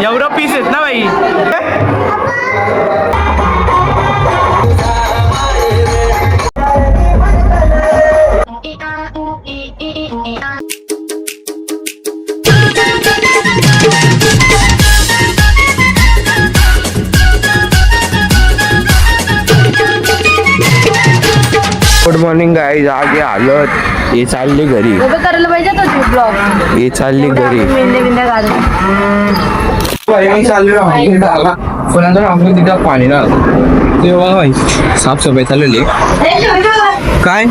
एवढं पीस आहेत ना बाई. Good morning guys. आगे आलो हे चालली घरी. करायला पाहिजे तो ब्लॉग. हे चालली घरी. तिथं पाणी ना तेव्हा भाई साफसफाई चालवली काय.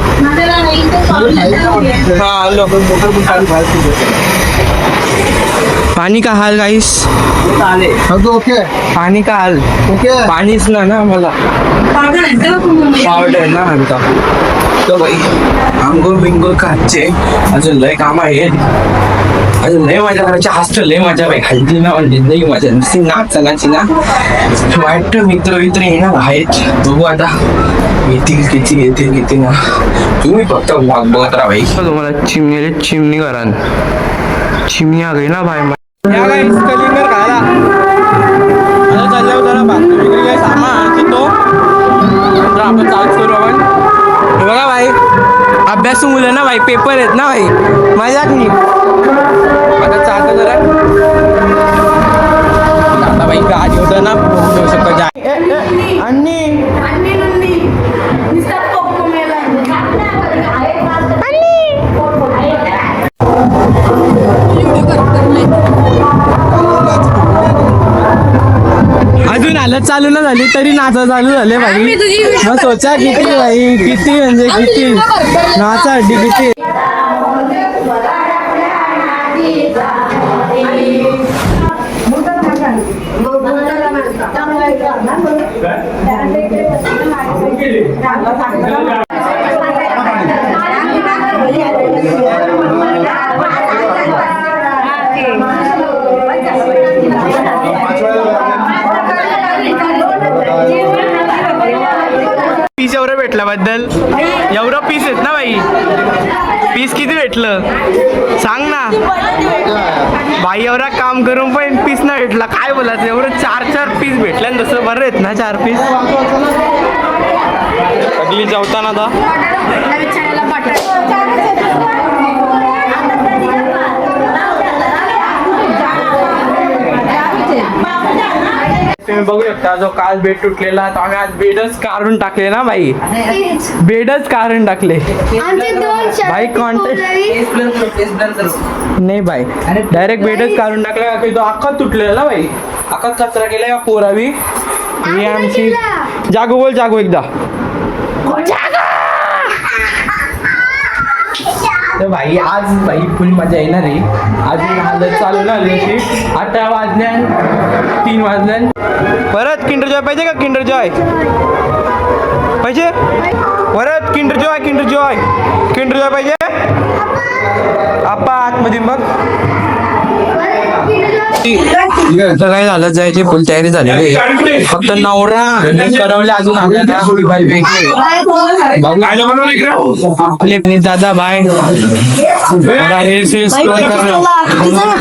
पाणी का हाल गाईस. पाणी का हाल. पाणीच ना मला पावडर ना आमचा तो भाई आंघोळ बिंगोळ खायचे. अजून लय काम आहे. अजून लय मजा करायची. हॉस्टेल लय मजा बाई. खायची ना म्हणजे लई मजा नुसती नाच चालायची ना. वाईट मित्र येणार आहेत. बघू आता येतील किती ना. तुम्ही फक्त बघत राहा भाई. तुम्हाला चिमणी करा. चिमणी आ गई ना भाई. कलिंगर खायला चालल्यावर जरा बातमी वगैरे काही सामान तो आपण चालूच करू. आपण बघा भाई अभ्यासू मुलं ना भाई. पेपर आहेत ना भाई. मजाक नाही. आता चालतं जरा आता भाई गाडी होतं ना देऊ शकतो जा. अजून हालत चालू ना झाली तरी नाचा चालू झाले भाई. मग सोचा किती भाई. किती म्हणजे किती नाचा हड्डी किती. पीस एवढं भेटल्याबद्दल. एवढं पीस आहेत ना बाई. पीस किती भेटलं सांग ना बाई. एवढा काम करून पण पीस नाही भेटला. काय बोलायचं. एवढं 4 पीस भेटल्या ना. तसं बरं आहेत ना 4 पीस. अगली जेवताना आता तुम्ही बघू शकता जो काल बेड तुटलेला तो आम्ही आज बेडच काढून टाकले ना बाई. बेडच काढून टाकले भाई. कॉन्टेस्ट नाही बाई. डायरेक्ट बेडच काढून टाकला. तो अख्खा तुटलेला बाई. अख्खा कचरा केला या पोरावी. ही आमची जागो बोल. जागो एकदा. तर भाई आज भाई फुल मजा येणार आहे. अजून हालत चालू ना अशी. 8 वाजल्या 3 वाजल्या. परत किंडर जॉय पाहिजे का. किंडर जॉय पाहिजे परत. किंडर जॉय पाहिजे. आप्पा आतमध्ये बघ. काय झालं जायची फुल तयारी झालेली. फक्त नवरा करवले अजून आपले दादा बाय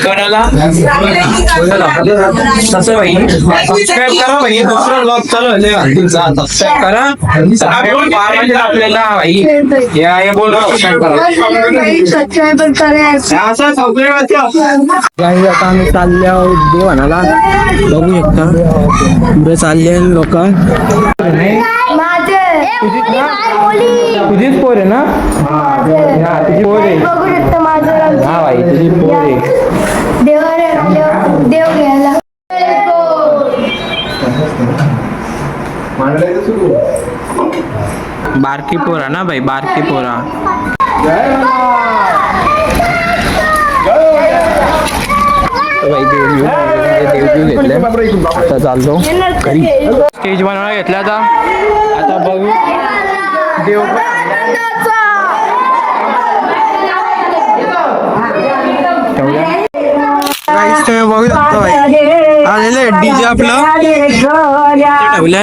करायला तसं भाई. सबस्क्राईब करा भाई. दुसरा ब्लॉग चालू आहे. सबस्क्राईब करा आपल्याला भाई. या बोल सबस्क्राईब करा. असं सबस्क्राईब आता आम्ही चालल्या देवानाला. बघू शकता पुढे चालले लोक. तुझीच पोर आहे ना. तुझी पोर आहे हा भाई. तुझी पोर आहे. देव घ्यायला बारकी पोरा ना भाई. बारकी पोरा. भाई देवदेव घेतले. आता चालतो घरी. स्टेज बनवायला घेतला आता बघू देव. तुम्ही बघू शकता भाई. आलेलं डीजे आपलं ठेवलं.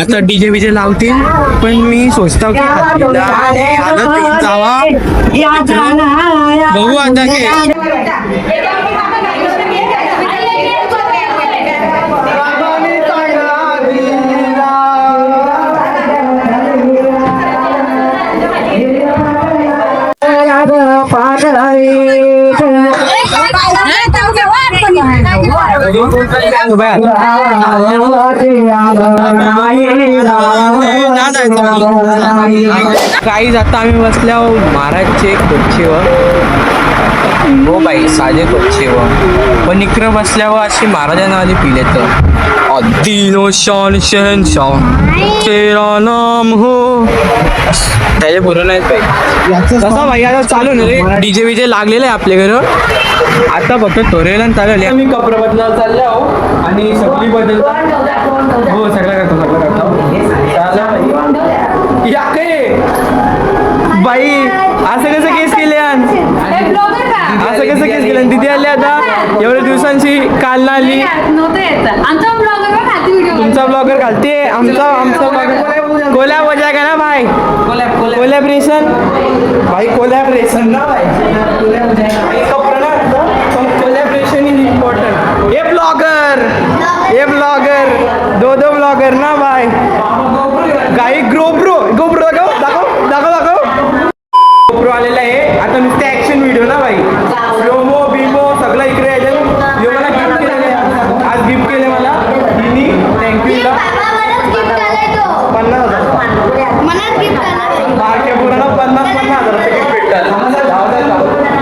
आता डीजे बीजे लावतील. पण मी सोचतो की जावा. बघू आता काही आता आम्ही बसल्या महाराजचे कोच्छेवर हो बाई साधे कोच्छेवर पण इकडं बसल्यावर अशी महाराजांना आधी पिले तर अद्दीनो शान शहनशाह तेरा नाम हो त्याचे पुरं नाहीत बाई तसा भाई आता चालू ना रे डीजे विजे लागलेलं आहे आपल्या घरं आता फक्त तोरेला चालवले आम्ही कपडे बदलायला चालले आहो आणि सगळी बदल हो सगळं करतो या काय बाई असं कसं केस केले असं कसं केस केलं तिथे आले आता एवढ्या दिवसांची काल ना आली तुमचा ब्लॉगर घालते आमचा ब्लॉगर कोलॅब वजा का ना भाई कोलॅबरेशन भाई कोलॅबरेशन ना भाई कोलॅबरेशन इज इम्पॉर्टंट ये ब्लॉगर दो ब्लॉगर ना भाई काही गोप्रो दाखव गोप्रो आलेला आहे आता नुसते ऍक्शन व्हिडिओ ना भाई स्लोमो बिमो सगळं इकडे याच्यात मला गिफ्ट केलेलं आहे आज गिफ्ट केले मला दिनी थँक्यूला 50,000 बारक्या पोरांना 50,000 गिफ्ट भेटतात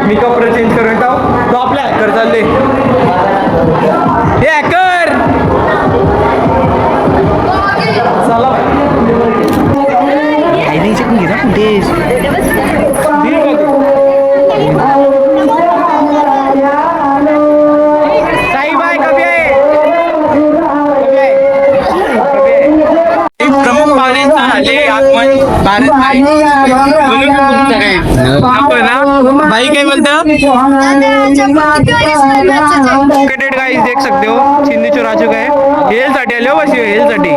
मी कपडे चेंज करून येतो तो आपल्या हॅकर चालले हे हॅकर चला प्रमुख पाहुणे आले भाई काय बोलतं गाइस देख सकते हो चिंदी चोर आ चुका है हेल साठी आले हो बस हेल साठी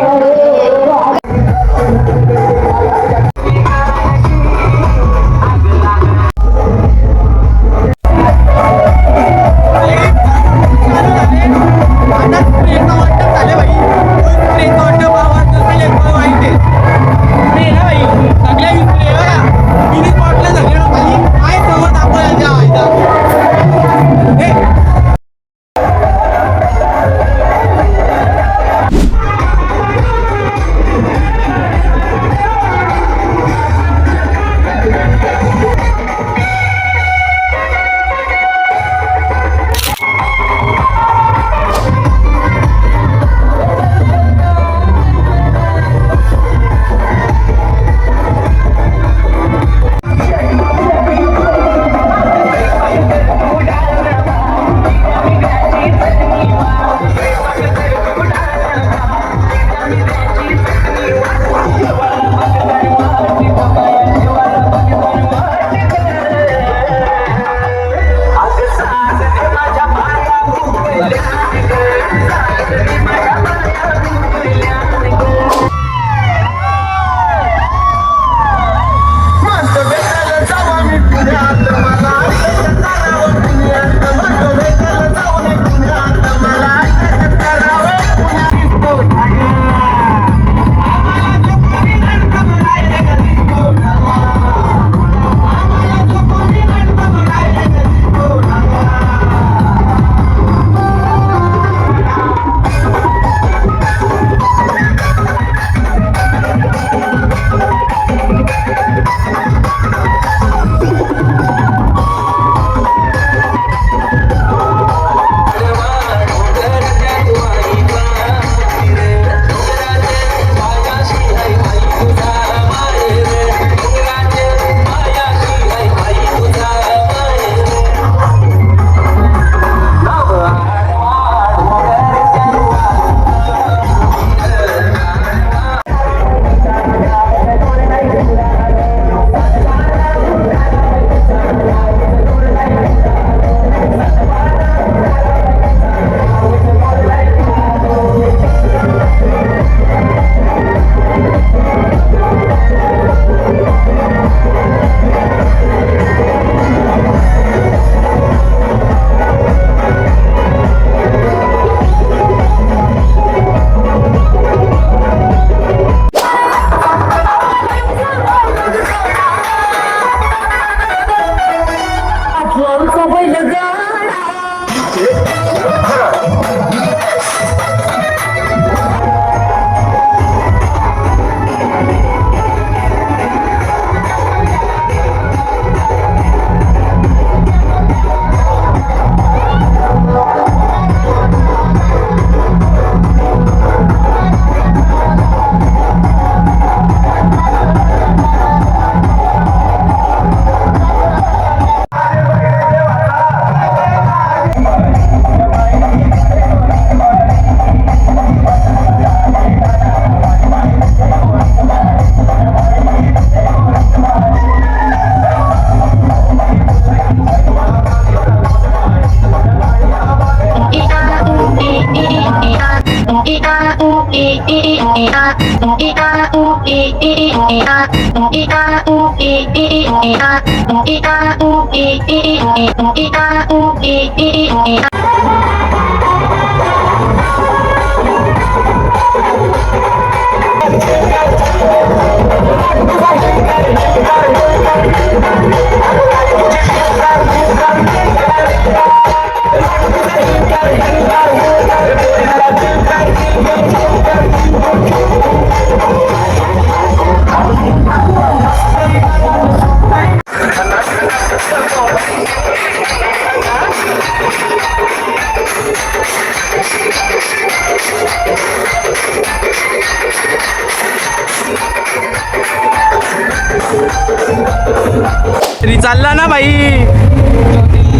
तरी चालला ना भाई,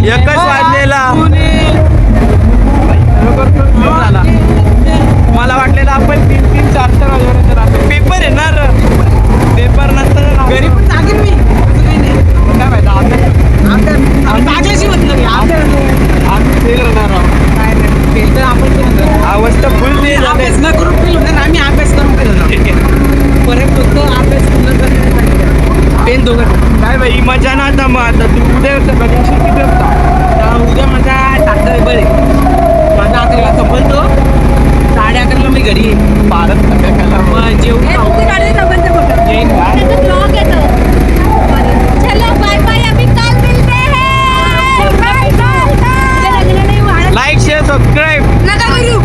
एकच वाजलेला. मला वाटलेलं आपण 3-3, 4-4 वाजेपर्यंत पेपर येणार. पेपर नंतर घरी पण टाकेन मी, काय माहिती टाकल्याशी म्हटलं मी अवस्था फुल ते अभ्यास न करून फेल होणार. आम्ही अभ्यास करून फेल होणार. परत फक्त अभ्यास पूर्ण करणार. पेन दोघं काय भाई मजा ना. आता मग आता तू उद्या किती वाजता? उद्या माझा टाकता बरे माझा 11ला संपलतो. 11:30ला मी घरी येईन. भारत मग जेवण येईन का? ब्लॉग येतो. चलो बाय बाय, अभी कल मिलते हैं. Bye bye. Like share subscribe नका करू.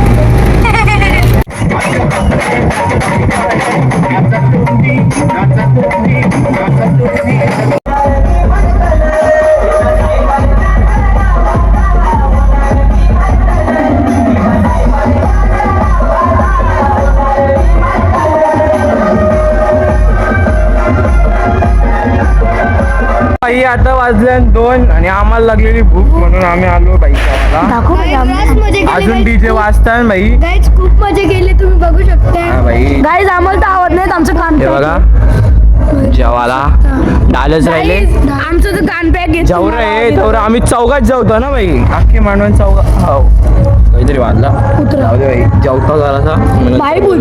बाई आता वाजले 2 आणि आम्हाला लागलेली भूक म्हणून आम्ही आलो बाईच्या. अजून डीजे वाजतात भाई. गाईज खूप मजा केली, तुम्ही बघू शकता. हा भाई गाईज आम्हाला तर आवडत नाही आमचं कान हे बघा जेवाला डालच राहिले. आमचं तर कान पॅक घेत जेवढं आहे तेवढं आम्ही चौघात जेवतो ना भाई. अख्खी मांडवून चौघा हो काहीतरी वाजला. जाऊ दे भाई जेवतो जरासा. भाई बोल